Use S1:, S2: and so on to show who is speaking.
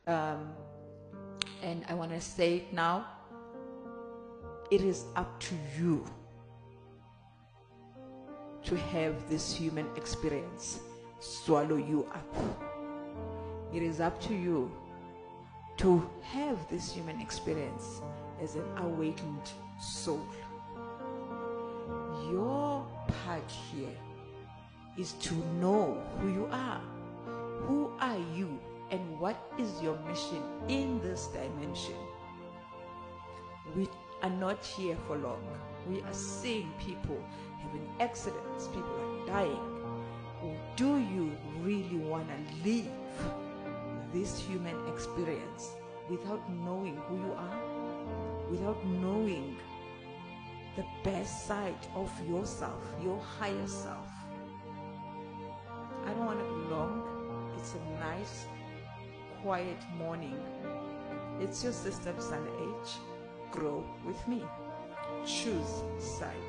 S1: And I want to say it now. It is up to you to have this human experience swallow you up. It is up to you to have this human experience as an awakened soul. Your part here is to know who you are. Who are you and what is your mission in this dimension? We are not here for long. We are seeing people having accidents, people are dying. Do you really want to live this human experience without knowing who you are? Without knowing the best side of yourself, your higher self? I don't want to be long. It's a nice, quiet morning. It's your sister, Sana H. Grow with me. Choose side.